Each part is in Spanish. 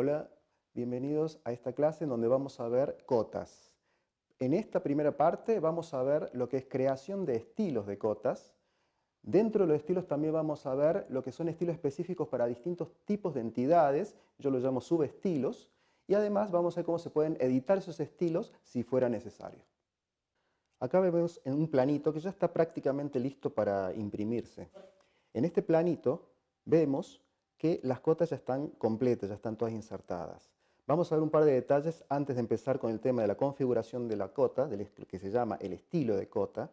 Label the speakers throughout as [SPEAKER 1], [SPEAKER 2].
[SPEAKER 1] Hola, bienvenidos a esta clase en donde vamos a ver cotas. En esta primera parte vamos a ver lo que es creación de estilos de cotas. Dentro de los estilos también vamos a ver lo que son estilos específicos para distintos tipos de entidades, yo los llamo subestilos, y además vamos a ver cómo se pueden editar esos estilos si fuera necesario. Acá vemos en un planito que ya está prácticamente listo para imprimirse. En este planito vemos que las cotas ya están completas, ya están todas insertadas. Vamos a ver un par de detalles antes de empezar con el tema de la configuración de la cota, que se llama el estilo de cota,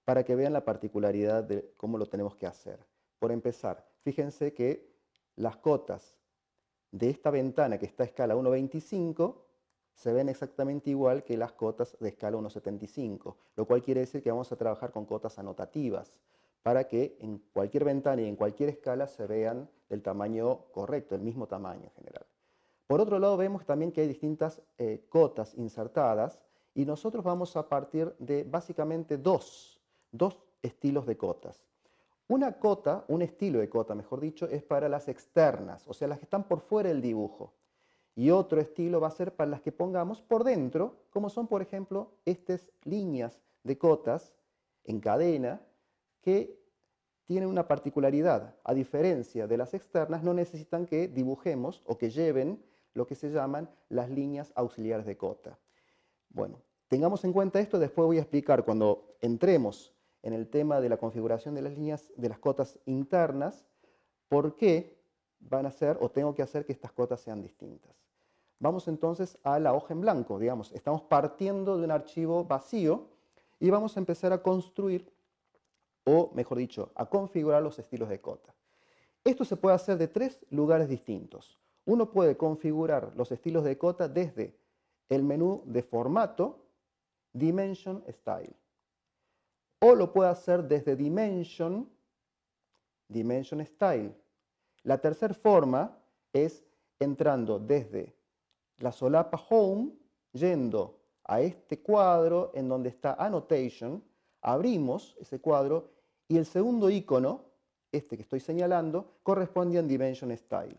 [SPEAKER 1] para que vean la particularidad de cómo lo tenemos que hacer. Por empezar, fíjense que las cotas de esta ventana que está a escala 1.25 se ven exactamente igual que las cotas de escala 1.75, lo cual quiere decir que vamos a trabajar con cotas anotativas, para que en cualquier ventana y en cualquier escala se vean del tamaño correcto, el mismo tamaño en general. Por otro lado vemos también que hay distintas cotas insertadas y nosotros vamos a partir de básicamente dos estilos de cotas. Una cota, un estilo de cota mejor dicho, es para las externas, o sea las que están por fuera del dibujo. Y otro estilo va a ser para las que pongamos por dentro, como son por ejemplo estas líneas de cotas en cadena, que tienen una particularidad. A diferencia de las externas, no necesitan que dibujemos o que lleven lo que se llaman las líneas auxiliares de cota. Bueno, tengamos en cuenta esto, después voy a explicar cuando entremos en el tema de la configuración de las líneas, de las cotas internas, por qué van a ser o tengo que hacer que estas cotas sean distintas. Vamos entonces a la hoja en blanco, digamos, estamos partiendo de un archivo vacío y vamos a empezar a construir o, mejor dicho, a configurar los estilos de cota. Esto se puede hacer de tres lugares distintos. Uno puede configurar los estilos de cota desde el menú de formato, Dimension Style. O lo puede hacer desde Dimension Style. La tercera forma es entrando desde la solapa Home, yendo a este cuadro en donde está Annotation, abrimos ese cuadro y el segundo icono, este que estoy señalando, corresponde a Dimension Style.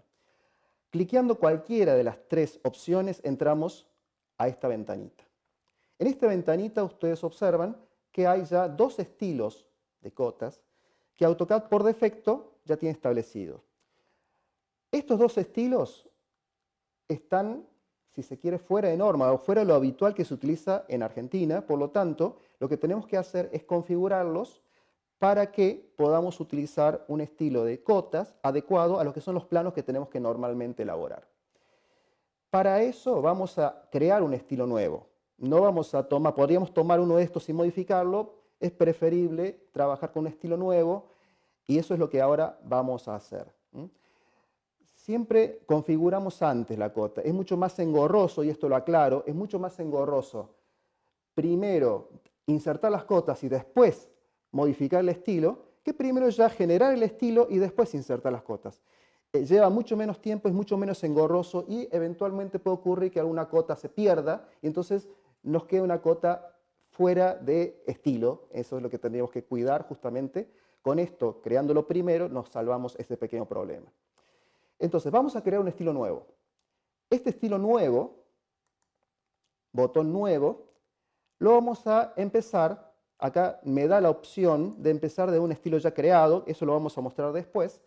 [SPEAKER 1] Cliqueando cualquiera de las tres opciones entramos a esta ventanita. En esta ventanita ustedes observan que hay ya dos estilos de cotas que AutoCAD por defecto ya tiene establecidos. Estos dos estilos están, si se quiere, fuera de norma o fuera de lo habitual que se utiliza en Argentina. Por lo tanto, lo que tenemos que hacer es configurarlos para que podamos utilizar un estilo de cotas adecuado a lo que son los planos que tenemos que normalmente elaborar. Para eso vamos a crear un estilo nuevo. No vamos a tomar, podríamos tomar uno de estos y modificarlo, es preferible trabajar con un estilo nuevo y eso es lo que ahora vamos a hacer. Siempre configuramos antes la cota, es mucho más engorroso, y esto lo aclaro, es mucho más engorroso primero insertar las cotas y después modificar el estilo, que primero ya generar el estilo y después insertar las cotas. Lleva mucho menos tiempo, es mucho menos engorroso y eventualmente puede ocurrir que alguna cota se pierda y entonces nos queda una cota fuera de estilo. Eso es lo que tendríamos que cuidar justamente. Con esto, creándolo primero, nos salvamos ese pequeño problema. Entonces, vamos a crear un estilo nuevo. Este estilo nuevo, botón nuevo, lo vamos a empezar, acá me da la opción de empezar de un estilo ya creado, eso lo vamos a mostrar después.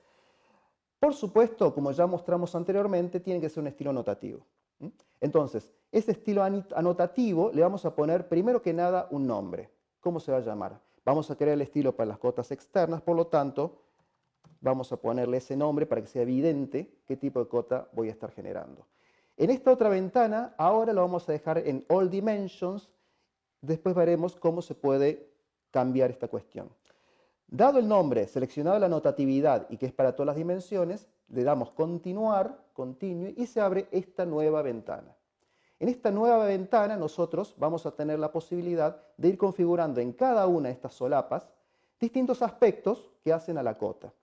[SPEAKER 1] Por supuesto, como ya mostramos anteriormente, tiene que ser un estilo anotativo. Entonces, ese estilo anotativo le vamos a poner primero que nada un nombre. ¿Cómo se va a llamar? Vamos a crear el estilo para las cotas externas, por lo tanto, vamos a ponerle ese nombre para que sea evidente qué tipo de cota voy a estar generando. En esta otra ventana, ahora lo vamos a dejar en All Dimensions. Después veremos cómo se puede cambiar esta cuestión. Dado el nombre, seleccionado la notatividad y que es para todas las dimensiones, le damos continuar, continue y se abre esta nueva ventana. En esta nueva ventana nosotros vamos a tener la posibilidad de ir configurando en cada una de estas solapas distintos aspectos que hacen a la cota.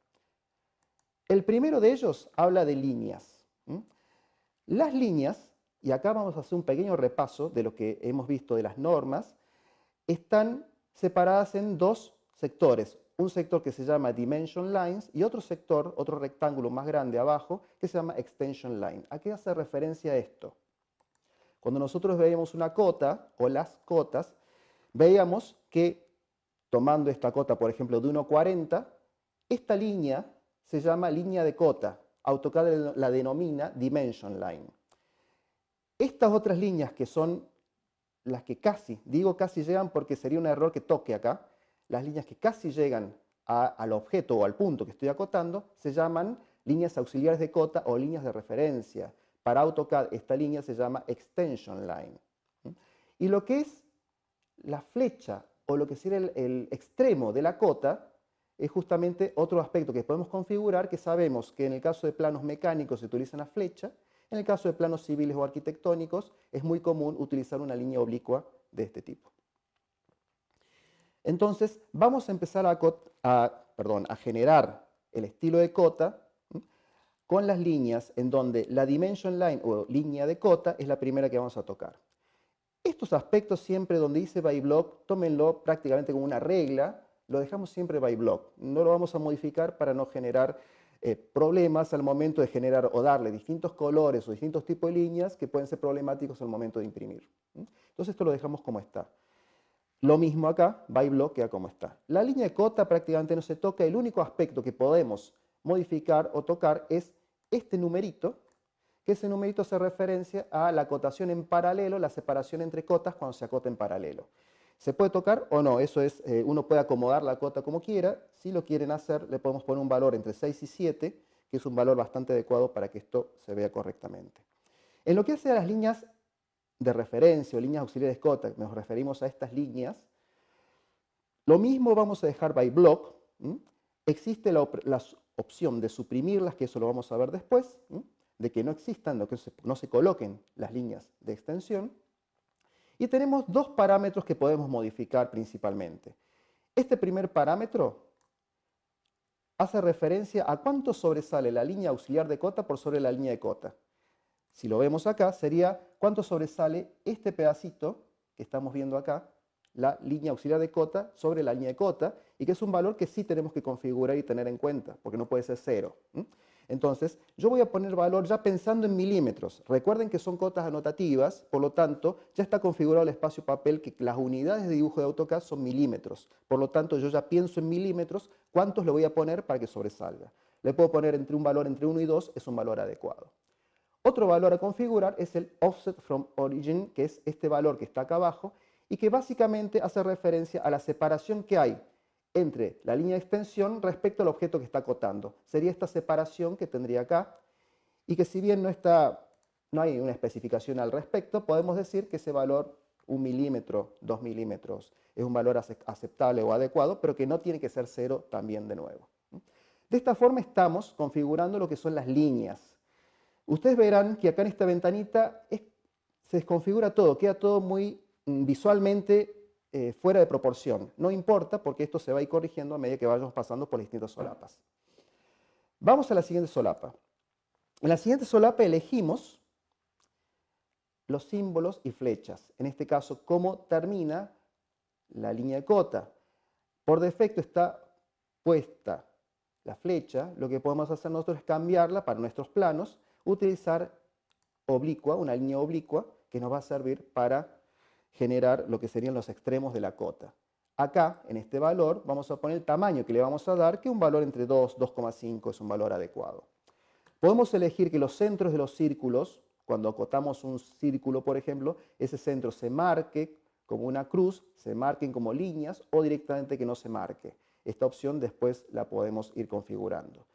[SPEAKER 1] El primero de ellos habla de líneas. Las líneas, y acá vamos a hacer un pequeño repaso de lo que hemos visto de las normas, están separadas en dos sectores. un sector que se llama Dimension Lines y otro sector, otro rectángulo más grande abajo, que se llama Extension Line. ¿A qué hace referencia esto? Cuando nosotros veíamos una cota o las cotas, veíamos que tomando esta cota, por ejemplo, de 1,40, esta línea se llama línea de cota. AutoCAD la denomina Dimension Line. Estas otras líneas que son las que casi, digo casi llegan porque sería un error que toque acá, las líneas que casi llegan al objeto o al punto que estoy acotando, se llaman líneas auxiliares de cota o líneas de referencia. Para AutoCAD esta línea se llama Extension Line. Y lo que es la flecha o lo que sería el extremo de la cota es justamente otro aspecto que podemos configurar, que sabemos que en el caso de planos mecánicos se utiliza una flecha, en el caso de planos civiles o arquitectónicos es muy común utilizar una línea oblicua de este tipo. Entonces vamos a empezar a generar el estilo de cota con las líneas en donde la Dimension Line o línea de cota es la primera que vamos a tocar. Estos aspectos siempre donde dice by block, tómenlo prácticamente como una regla, lo dejamos siempre by block. No lo vamos a modificar para no generar problemas al momento de generar o darle distintos colores o distintos tipos de líneas que pueden ser problemáticos al momento de imprimir. Entonces esto lo dejamos como está. Lo mismo acá, by block queda como está. La línea de cota prácticamente no se toca, el único aspecto que podemos modificar o tocar es este numerito, que ese numerito hace referencia a la acotación en paralelo, la separación entre cotas cuando se acota en paralelo. ¿Se puede tocar o no? Eso es, uno puede acomodar la cota como quiera. Si lo quieren hacer, le podemos poner un valor entre 6 y 7, que es un valor bastante adecuado para que esto se vea correctamente. En lo que hace a las líneas de referencia o líneas auxiliares de cota, nos referimos a estas líneas, lo mismo vamos a dejar by block. Existe la opción de suprimirlas, que eso lo vamos a ver después, de que no existan, de que no se coloquen las líneas de extensión. Y tenemos dos parámetros que podemos modificar principalmente. Este primer parámetro hace referencia a cuánto sobresale la línea auxiliar de cota por sobre la línea de cota. Si lo vemos acá, sería cuánto sobresale este pedacito que estamos viendo acá, la línea auxiliar de cota sobre la línea de cota, y que es un valor que sí tenemos que configurar y tener en cuenta, porque no puede ser 0. Entonces, yo voy a poner valor ya pensando en milímetros. Recuerden que son cotas anotativas, por lo tanto, ya está configurado el espacio papel que las unidades de dibujo de AutoCAD son milímetros. Por lo tanto, yo ya pienso en milímetros, cuántos le voy a poner para que sobresalga. Le puedo poner un valor entre 1 y 2, es un valor adecuado. Otro valor a configurar es el Offset from Origin, que es este valor que está acá abajo, y que básicamente hace referencia a la separación que hay entre la línea de extensión respecto al objeto que está acotando. Sería esta separación que tendría acá, y que si bien no hay una especificación al respecto, podemos decir que ese valor, 1 milímetro, 2 milímetros, es un valor aceptable o adecuado, pero que no tiene que ser 0 también de nuevo. De esta forma estamos configurando lo que son las líneas. Ustedes verán que acá en esta ventanita se desconfigura todo, queda todo muy visualmente fuera de proporción. No importa porque esto se va a ir corrigiendo a medida que vayamos pasando por distintas solapas. Vamos a la siguiente solapa. En la siguiente solapa elegimos los símbolos y flechas. En este caso, cómo termina la línea de cota. Por defecto está puesta la flecha. Lo que podemos hacer nosotros es cambiarla para nuestros planos, utilizar oblicua, una línea oblicua, que nos va a servir para generar lo que serían los extremos de la cota. Acá, en este valor, vamos a poner el tamaño que le vamos a dar, que es un valor entre 2 y 2,5 es un valor adecuado. Podemos elegir que los centros de los círculos, cuando acotamos un círculo, por ejemplo, ese centro se marque como una cruz, se marquen como líneas o directamente que no se marque. Esta opción después la podemos ir configurando.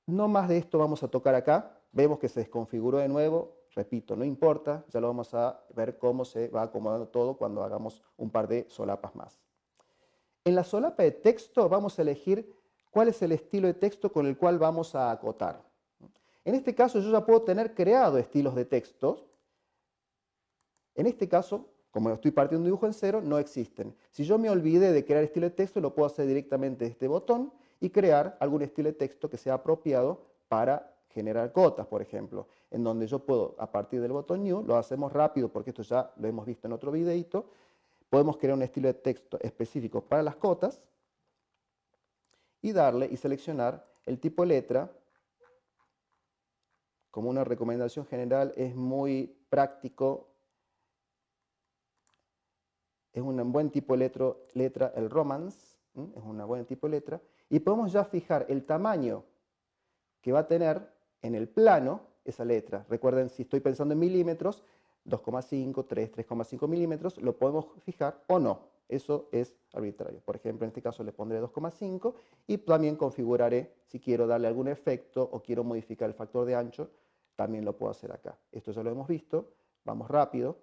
[SPEAKER 1] No más de esto vamos a tocar acá. Vemos que se desconfiguró de nuevo. Repito, no importa, ya lo vamos a ver cómo se va acomodando todo cuando hagamos un par de solapas más. En la solapa de texto vamos a elegir cuál es el estilo de texto con el cual vamos a acotar. En este caso yo ya puedo tener creado estilos de texto. En este caso, como estoy partiendo un dibujo en cero, no existen. Si yo me olvidé de crear estilo de texto, lo puedo hacer directamente de este botón y crear algún estilo de texto que sea apropiado para generar cotas, por ejemplo, en donde yo puedo, a partir del botón New, lo hacemos rápido porque esto ya lo hemos visto en otro videito, podemos crear un estilo de texto específico para las cotas, y darle y seleccionar el tipo de letra. Como una recomendación general, es muy práctico. Es un buen tipo de letra el Romance, es un buen tipo de letra. Y podemos ya fijar el tamaño que va a tener en el plano esa letra. Recuerden, si estoy pensando en milímetros, 2,5, 3, 3,5 milímetros, lo podemos fijar o no. Eso es arbitrario. Por ejemplo, en este caso le pondré 2,5 y también configuraré, si quiero darle algún efecto o quiero modificar el factor de ancho, también lo puedo hacer acá. Esto ya lo hemos visto. Vamos rápido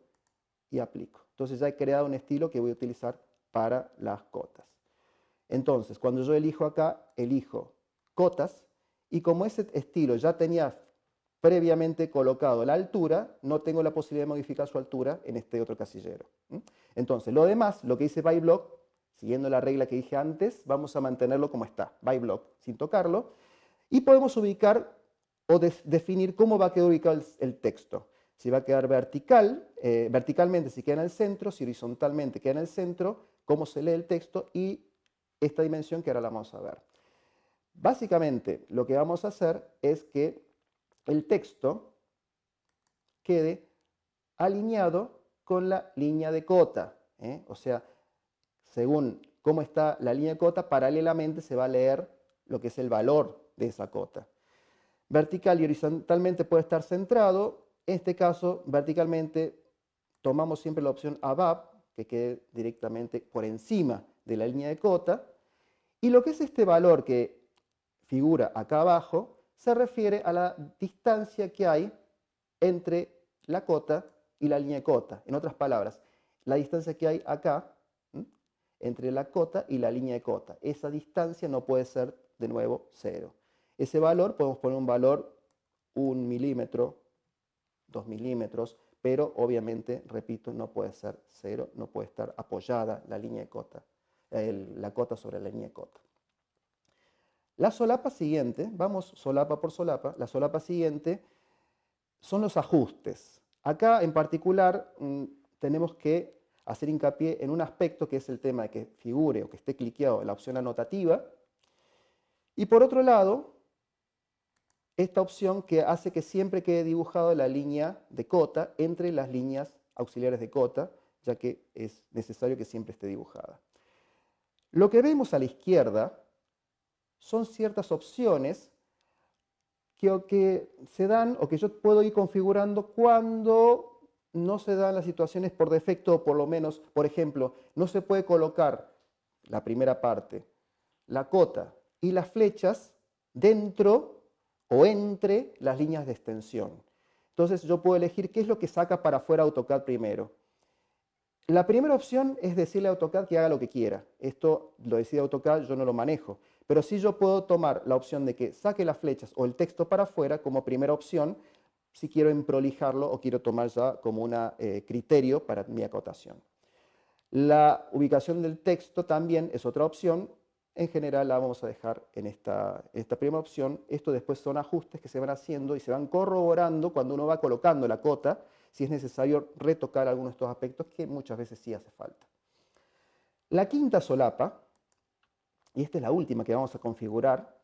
[SPEAKER 1] y aplico. Entonces ya he creado un estilo que voy a utilizar para las cotas. Entonces, cuando yo elijo acá, elijo cotas, y como ese estilo ya tenía previamente colocado la altura, no tengo la posibilidad de modificar su altura en este otro casillero. Entonces, lo demás, lo que dice by block, siguiendo la regla que dije antes, vamos a mantenerlo como está, by block, sin tocarlo, y podemos ubicar o definir cómo va a quedar ubicado el texto. Si va a quedar verticalmente si queda en el centro, si horizontalmente queda en el centro, cómo se lee el texto y esta dimensión que ahora la vamos a ver. Básicamente lo que vamos a hacer es que el texto quede alineado con la línea de cota. O sea, según cómo está la línea de cota, paralelamente se va a leer lo que es el valor de esa cota. Vertical y horizontalmente puede estar centrado. En este caso, verticalmente tomamos siempre la opción above, que quede directamente por encima de la línea de cota. Y lo que es este valor que figura acá abajo se refiere a la distancia que hay entre la cota y la línea de cota. En otras palabras, la distancia que hay acá entre la cota y la línea de cota. Esa distancia no puede ser, de nuevo, 0. Ese valor, podemos poner un valor 1 milímetro, 2 milímetros, pero obviamente, repito, no puede ser 0, no puede estar apoyada la línea de cota, la cota sobre la línea de cota. La solapa siguiente, vamos solapa por solapa, la solapa siguiente son los ajustes. Acá en particular tenemos que hacer hincapié en un aspecto que es el tema de que figure o que esté cliqueado en la opción anotativa. Y por otro lado, esta opción que hace que siempre quede dibujado la línea de cota entre las líneas auxiliares de cota, ya que es necesario que siempre esté dibujada. Lo que vemos a la izquierda son ciertas opciones que se dan o que yo puedo ir configurando cuando no se dan las situaciones por defecto, o por lo menos, por ejemplo, no se puede colocar la primera parte, la cota y las flechas dentro o entre las líneas de extensión. Entonces yo puedo elegir qué es lo que saca para afuera AutoCAD primero. La primera opción es decirle a AutoCAD que haga lo que quiera. Esto lo decide AutoCAD, yo no lo manejo. Pero sí yo puedo tomar la opción de que saque las flechas o el texto para afuera como primera opción si quiero emprolijarlo o quiero tomar ya como un criterio para mi acotación. La ubicación del texto también es otra opción. En general la vamos a dejar en esta primera opción. Esto después son ajustes que se van haciendo y se van corroborando cuando uno va colocando la cota, si es necesario retocar algunos de estos aspectos que muchas veces sí hace falta. La quinta solapa, y esta es la última que vamos a configurar,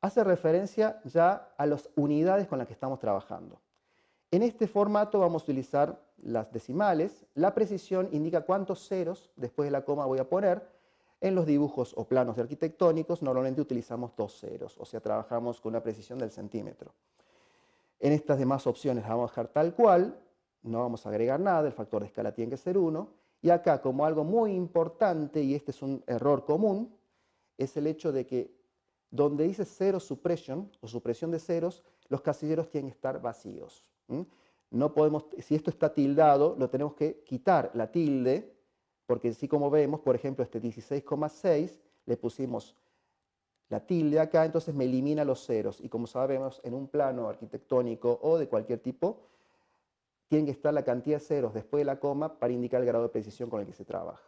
[SPEAKER 1] hace referencia ya a las unidades con las que estamos trabajando. En este formato vamos a utilizar las decimales. La precisión indica cuántos ceros después de la coma voy a poner. En los dibujos o planos arquitectónicos normalmente utilizamos 2 ceros, o sea, trabajamos con una precisión del centímetro. En estas demás opciones las vamos a dejar tal cual, no vamos a agregar nada, el factor de escala tiene que ser 1. Y acá, como algo muy importante, y este es un error común, es el hecho de que donde dice zero suppression o supresión de ceros, los casilleros tienen que estar vacíos. No podemos, si esto está tildado, lo tenemos que quitar la tilde, porque así como vemos, por ejemplo, este 16,6 le pusimos la tilde acá, entonces me elimina los ceros. Y como sabemos, en un plano arquitectónico o de cualquier tipo, tiene que estar la cantidad de ceros después de la coma para indicar el grado de precisión con el que se trabaja.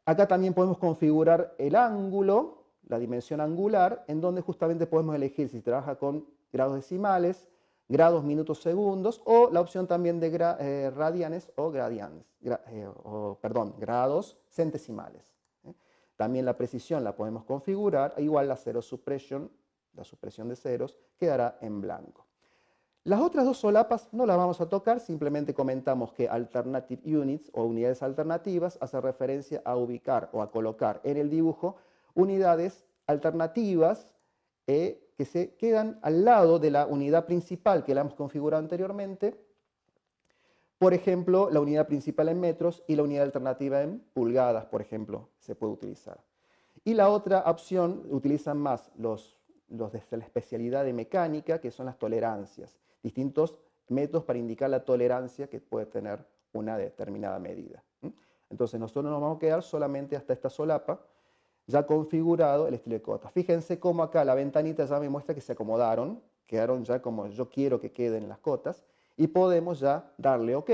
[SPEAKER 1] Acá también podemos configurar el ángulo, la dimensión angular, en donde justamente podemos elegir si se trabaja con grados decimales, grados, minutos, segundos, o la opción también de radianes o grados centesimales. También la precisión la podemos configurar, e igual la zero suppression, la supresión de ceros, quedará en blanco. Las otras dos solapas no las vamos a tocar, simplemente comentamos que alternative units o unidades alternativas hace referencia a ubicar o a colocar en el dibujo unidades alternativas que se quedan al lado de la unidad principal que la hemos configurado anteriormente. Por ejemplo, la unidad principal en metros y la unidad alternativa en pulgadas, por ejemplo, se puede utilizar. Y la otra opción utilizan más los de la especialidad de mecánica, que son las tolerancias, distintos métodos para indicar la tolerancia que puede tener una determinada medida. Entonces nosotros nos vamos a quedar solamente hasta esta solapa, ya configurado el estilo de cotas. Fíjense cómo acá la ventanita ya me muestra que se acomodaron, quedaron ya como yo quiero que queden las cotas, y podemos ya darle OK,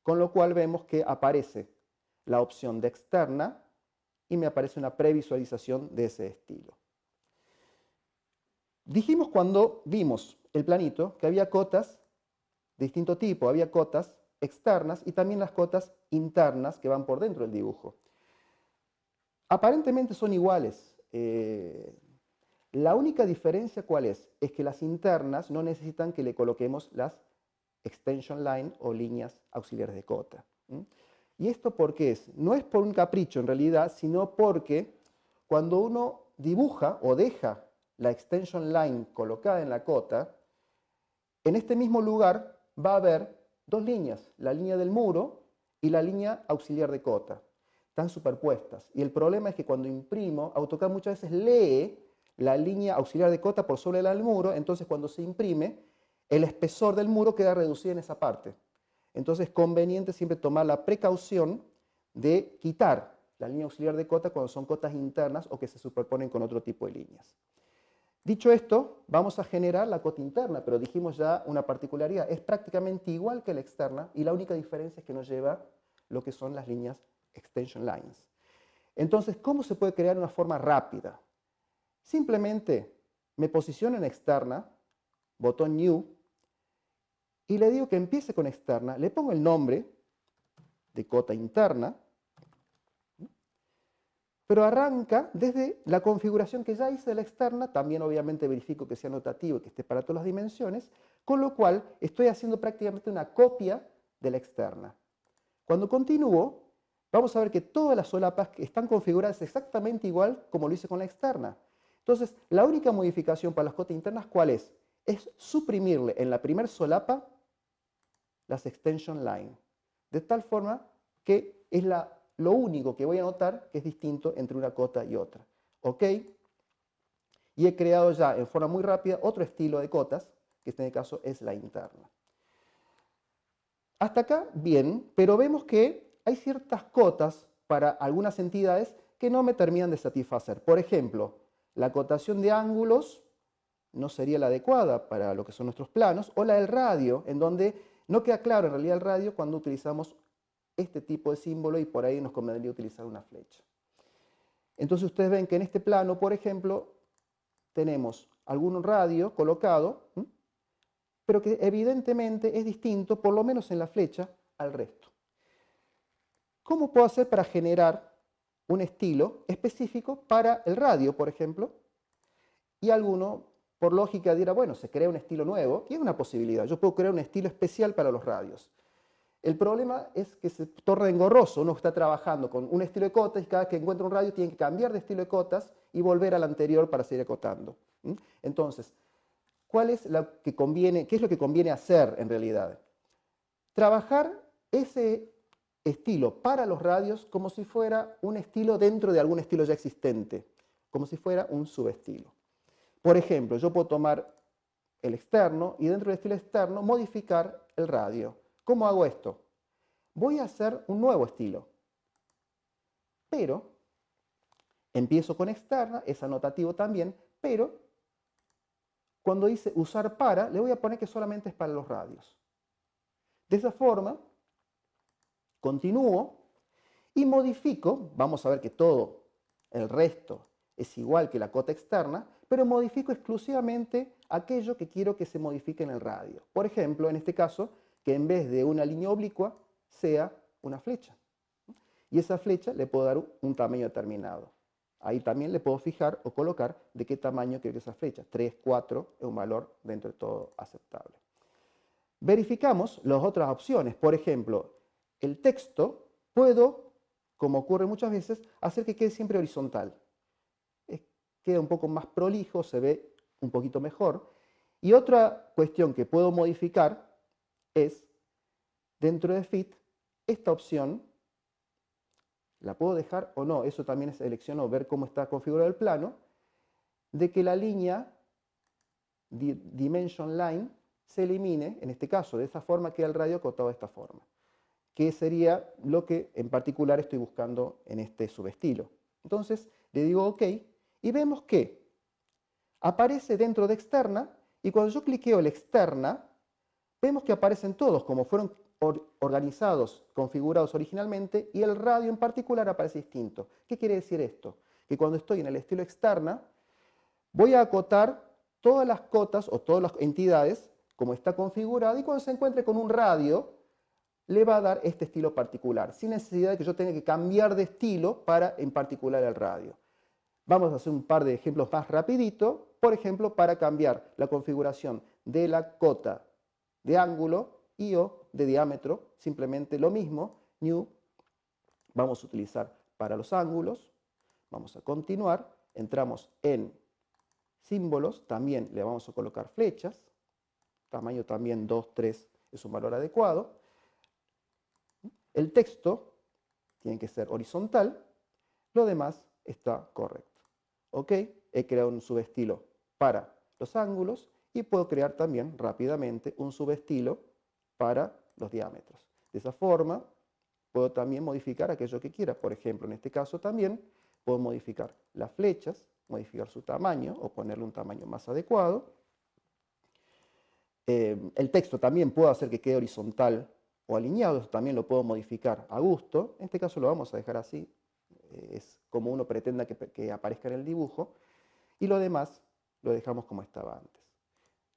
[SPEAKER 1] con lo cual vemos que aparece la opción de externa y me aparece una previsualización de ese estilo. Dijimos cuando vimos el planito que había cotas de distinto tipo, había cotas externas y también las cotas internas que van por dentro del dibujo. Aparentemente son iguales. La única diferencia, ¿cuál es? Es que las internas no necesitan que le coloquemos las extension line o líneas auxiliares de cota. ¿Y esto por qué es? No es por un capricho en realidad, sino porque cuando uno dibuja o deja la extension line colocada en la cota, en este mismo lugar va a haber dos líneas, la línea del muro y la línea auxiliar de cota. Están superpuestas. Y el problema es que cuando imprimo, AutoCAD muchas veces lee la línea auxiliar de cota por sobre la del muro, entonces cuando se imprime, el espesor del muro queda reducido en esa parte. Entonces es conveniente siempre tomar la precaución de quitar la línea auxiliar de cota cuando son cotas internas o que se superponen con otro tipo de líneas. Dicho esto, vamos a generar la cota interna, pero dijimos ya una particularidad, es prácticamente igual que la externa y la única diferencia es que nos lleva lo que son las líneas extension lines. Entonces, ¿cómo se puede crear una forma rápida? Simplemente me posiciono en externa, botón New, y le digo que empiece con externa, le pongo el nombre de cota interna, pero arranca desde la configuración que ya hice de la externa, también obviamente verifico que sea notativo y que esté para todas las dimensiones, con lo cual estoy haciendo prácticamente una copia de la externa. Cuando continúo, vamos a ver que todas las solapas que están configuradas exactamente igual como lo hice con la externa. Entonces, la única modificación para las cotas internas, ¿cuál es? Es suprimirle en la primera solapa las extension line, de tal forma que es lo único que voy a notar que es distinto entre una cota y otra. ¿Ok? Y he creado ya en forma muy rápida otro estilo de cotas, que en este caso es la interna. Hasta acá, bien, pero vemos que hay ciertas cotas para algunas entidades que no me terminan de satisfacer. Por ejemplo, la cotación de ángulos no sería la adecuada para lo que son nuestros planos, o la del radio, en donde no queda claro en realidad el radio cuando utilizamos este tipo de símbolo y por ahí nos convendría utilizar una flecha. Entonces ustedes ven que en este plano, por ejemplo, tenemos algún radio colocado, pero que evidentemente es distinto, por lo menos en la flecha, al resto. ¿Cómo puedo hacer para generar un estilo específico para el radio, por ejemplo? Y alguno, por lógica, dirá, bueno, se crea un estilo nuevo, y es una posibilidad. Yo puedo crear un estilo especial para los radios. El problema es que se torna engorroso. Uno está trabajando con un estilo de cotas y cada vez que encuentra un radio tiene que cambiar de estilo de cotas y volver al anterior para seguir acotando. Entonces, ¿qué es lo que conviene hacer en realidad? Trabajar ese estilo para los radios como si fuera un estilo dentro de algún estilo ya existente, como si fuera un subestilo. Por ejemplo, yo puedo tomar el externo y dentro del estilo externo modificar el radio. ¿Cómo hago esto? Voy a hacer un nuevo estilo, pero empiezo con externa, es anotativo también, pero cuando dice usar para, le voy a poner que solamente es para los radios. De esa forma, continúo y modifico, vamos a ver que todo el resto es igual que la cota externa, pero modifico exclusivamente aquello que quiero que se modifique en el radio. Por ejemplo, en este caso, que en vez de una línea oblicua sea una flecha. y esa flecha le puedo dar un tamaño determinado. Ahí también le puedo fijar o colocar de qué tamaño quiero que esa flecha. 3, 4 es un valor dentro de todo aceptable. Verificamos las otras opciones. Por ejemplo, el texto puedo, como ocurre muchas veces, hacer que quede siempre horizontal. Queda un poco más prolijo, se ve un poquito mejor. Y otra cuestión que puedo modificar es, dentro de Fit, esta opción, la puedo dejar o no, eso también es elección o ver cómo está configurado el plano, de que la línea Dimension Line se elimine, en este caso, de esta forma queda el radio acotado de esta forma, que sería lo que en particular estoy buscando en este subestilo. Entonces le digo OK y vemos que aparece dentro de externa y cuando yo cliqueo el externa, vemos que aparecen todos como fueron organizados, configurados originalmente y el radio en particular aparece distinto. ¿Qué quiere decir esto? Que cuando estoy en el estilo externa, voy a acotar todas las cotas o todas las entidades como está configurado y cuando se encuentre con un radio le va a dar este estilo particular, sin necesidad de que yo tenga que cambiar de estilo para en particular el radio. Vamos a hacer un par de ejemplos más rapidito, por ejemplo, para cambiar la configuración de la cota de ángulo y o de diámetro, simplemente lo mismo, new, vamos a utilizar para los ángulos, vamos a continuar, entramos en símbolos, también le vamos a colocar flechas, tamaño también 2, 3 es un valor adecuado. El texto tiene que ser horizontal, lo demás está correcto. ¿Ok? He creado un subestilo para los ángulos y puedo crear también rápidamente un subestilo para los diámetros. De esa forma puedo también modificar aquello que quiera. Por ejemplo, en este caso también puedo modificar las flechas, modificar su tamaño o ponerle un tamaño más adecuado. El texto también puedo hacer que quede horizontal o alineado, eso también lo puedo modificar a gusto. En este caso lo vamos a dejar así, es como uno pretenda que aparezca en el dibujo. Y lo demás lo dejamos como estaba antes.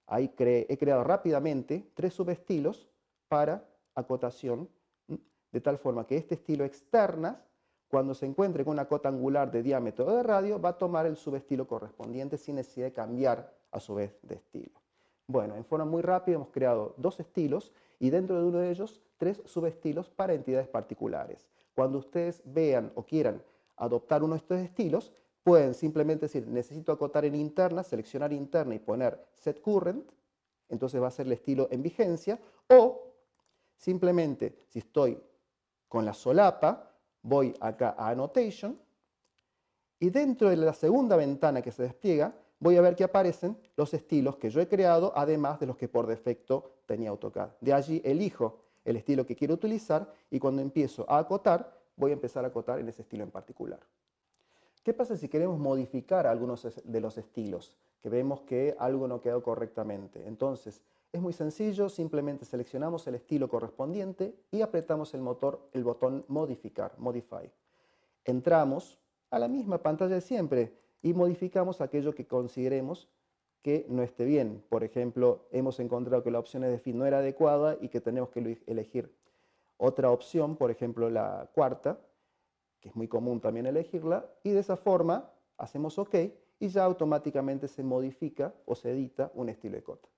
[SPEAKER 1] Ahí he creado rápidamente 3 subestilos para acotación, de tal forma que este estilo externas, cuando se encuentre con una cota angular de diámetro o de radio, va a tomar el subestilo correspondiente sin necesidad de cambiar a su vez de estilo. Bueno, en forma muy rápida hemos creado 2 estilos y dentro de uno de ellos 3 subestilos para entidades particulares. Cuando ustedes vean o quieran adoptar uno de estos estilos, pueden simplemente decir, necesito acotar en interna, seleccionar interna y poner set current, entonces va a ser el estilo en vigencia, o simplemente, si estoy con la solapa, voy acá a annotation, y dentro de la segunda ventana que se despliega, voy a ver que aparecen los estilos que yo he creado, además de los que por defecto tenía AutoCAD. De allí elijo el estilo que quiero utilizar y cuando empiezo a acotar, voy a empezar a acotar en ese estilo en particular. ¿Qué pasa si queremos modificar algunos de los estilos? Que vemos que algo no quedó correctamente. Entonces, es muy sencillo, simplemente seleccionamos el estilo correspondiente y apretamos el botón modificar, modify. Entramos a la misma pantalla de siempre y modificamos aquello que consideremos que no esté bien. Por ejemplo, hemos encontrado que la opción de Fit no era adecuada y que tenemos que elegir otra opción, por ejemplo la cuarta, que es muy común también elegirla, y de esa forma hacemos OK y ya automáticamente se modifica o se edita un estilo de cota.